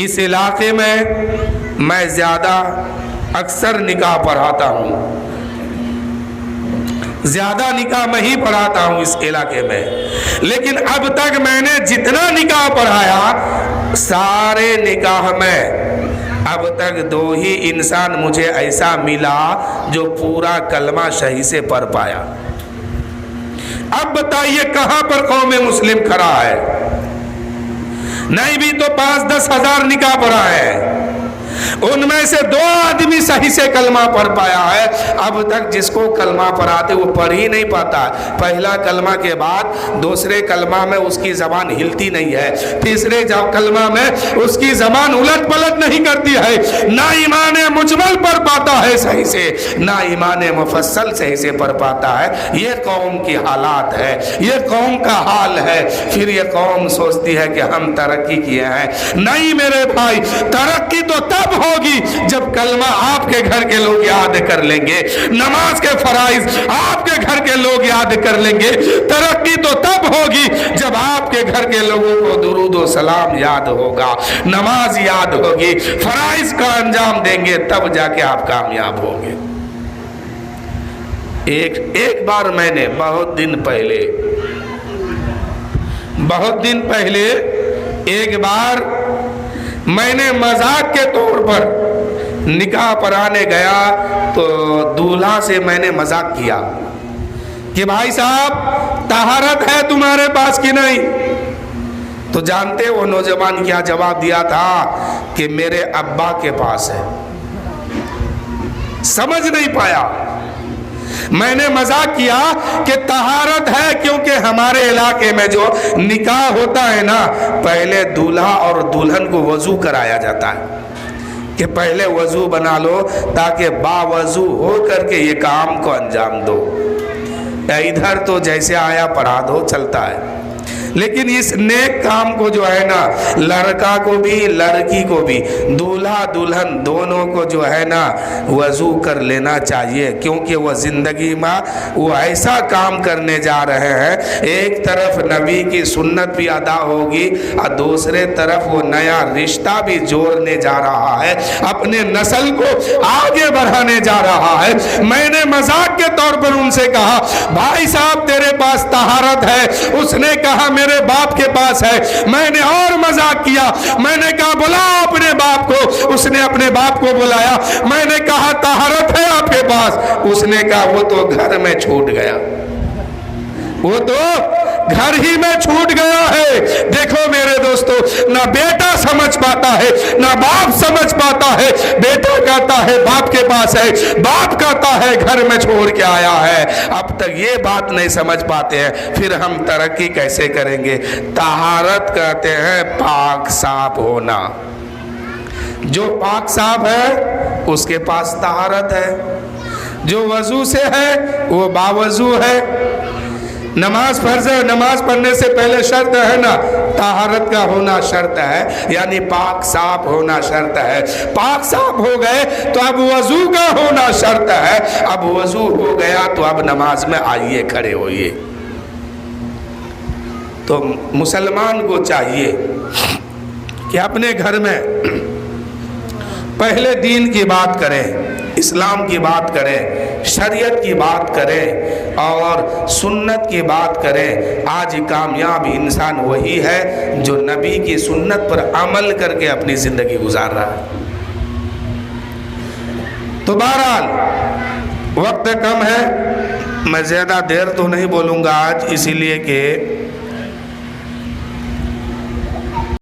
اس علاقے میں زیادہ اکثر نکاح پڑھاتا ہوں، زیادہ نکاح میں ہی پڑھاتا ہوں اس علاقے میں، لیکن اب تک میں نے جتنا نکاح پڑھایا سارے نکاح میں اب تک 2 ہی انسان مجھے ایسا ملا جو پورا کلمہ صحیح سے پڑھ پایا۔ اب بتائیے کہاں پر قوم مسلم کھڑا ہے؟ نہیں بھی تو 5-10 ہزار نکاح پڑھا ہے، ان میں سے 2 آدمی صحیح سے کلمہ پڑھ پایا ہے۔ اب تک جس کو کلمہ پڑھاتے وہ پڑھ ہی نہیں پاتا، پہلا کلمہ کے بعد دوسرے کلمہ میں اس کی زبان ہلتی نہیں ہے، تیسرے کلمہ میں اس کی زبان الٹ پلٹ نہیں کرتی ہے، نہ ایمان مجمل پڑھ پاتا ہے صحیح سے، نہ ایمان مفصل صحیح سے پڑھ پاتا ہے۔ یہ قوم کی حالات ہے، یہ قوم کا حال ہے۔ پھر یہ قوم سوچتی ہے کہ ہم ترقی کیے ہیں۔ نہیں میرے بھائی، ترقی تو تب ہوگی جب کلمہ آپ کے گھر کے لوگ یاد کر لیں گے، نماز کے فرائض آپ کے گھر کے لوگ یاد کر لیں گے۔ ترقی تو تب ہوگی جب آپ کے گھر کے لوگوں کو درود و سلام یاد ہوگا، نماز یاد ہوگی، فرائض کا انجام دیں گے، تب جا کے آپ کامیاب ہوں گے۔ ایک بار میں نے بہت دن پہلے ایک بار میں نے مذاق کے طور پر نکاح پڑھانے گیا تو دولہا سے میں نے مذاق کیا کہ بھائی صاحب طہارت ہے تمہارے پاس کی نہیں؟ تو جانتے وہ نوجوان کیا جواب دیا تھا کہ میرے ابا کے پاس ہے۔ سمجھ نہیں پایا۔ میں نے مذاق کیا کہ طہارت ہے، کیونکہ ہمارے علاقے میں جو نکاح ہوتا ہے نا، پہلے دولہا اور دلہن کو وضو کرایا جاتا ہے کہ پہلے وضو بنا لو تاکہ باوضو ہو کر کے یہ کام کو انجام دو۔ ادھر تو جیسے آیا پڑھا دو چلتا ہے، لیکن اس نیک کام کو جو ہے نا، لڑکا کو بھی لڑکی کو بھی، دولہا دلہن دونوں کو جو ہے نا وضو کر لینا چاہیے، کیونکہ وہ زندگی میں وہ ایسا کام کرنے جا رہے ہیں، ایک طرف نبی کی سنت بھی ادا ہوگی اور دوسرے طرف وہ نیا رشتہ بھی جوڑنے جا رہا ہے، اپنے نسل کو آگے بڑھانے جا رہا ہے۔ میں نے مذاق کے طور پر ان سے کہا بھائی صاحب تیرے پاس طہارت ہے؟ اس نے کہا میرے باپ کے پاس ہے۔ میں نے اور مذاق کیا، میں نے کہا بلاؤ اپنے باپ کو۔ اس نے اپنے باپ کو بلایا۔ میں نے کہا طہارت ہے آپ کے پاس؟ اس نے کہا وہ تو گھر میں چھوٹ گیا، وہ تو گھر ہی میں چھوٹ گیا ہے۔ دیکھو میرے دوستو، نہ بیٹا سمجھ پاتا ہے نہ باپ سمجھ پاتا ہے۔ بیٹا کہتا ہے باپ کے پاس ہے، باپ کہتا ہے گھر میں چھوڑ کے آیا ہے۔ اب تک یہ بات نہیں سمجھ پاتے ہیں، پھر ہم ترقی کیسے کریں گے؟ طہارت کہتے ہیں پاک صاف ہونا۔ جو پاک صاف ہے اس کے پاس طہارت ہے، جو وضو سے ہے وہ باوضو ہے۔ نماز فرض ہے، نماز پڑھنے سے پہلے شرط ہے نا، طہارت کا ہونا شرط ہے، یعنی پاک صاف ہونا شرط ہے۔ پاک صاف ہو گئے تو اب وضو کا ہونا شرط ہے۔ اب وضو ہو گیا تو اب نماز میں آئیے، کھڑے ہوئیے۔ تو مسلمان کو چاہیے کہ اپنے گھر میں پہلے دین کی بات کریں، اسلام کی بات کریں، شریعت کی بات کریں اور سنت کی بات کریں۔ آج کامیاب انسان وہی ہے جو نبی کی سنت پر عمل کر کے اپنی زندگی گزار رہا ہے۔ تو بہرحال وقت کم ہے، میں زیادہ دیر تو نہیں بولوں گا آج، اسی لیے کہ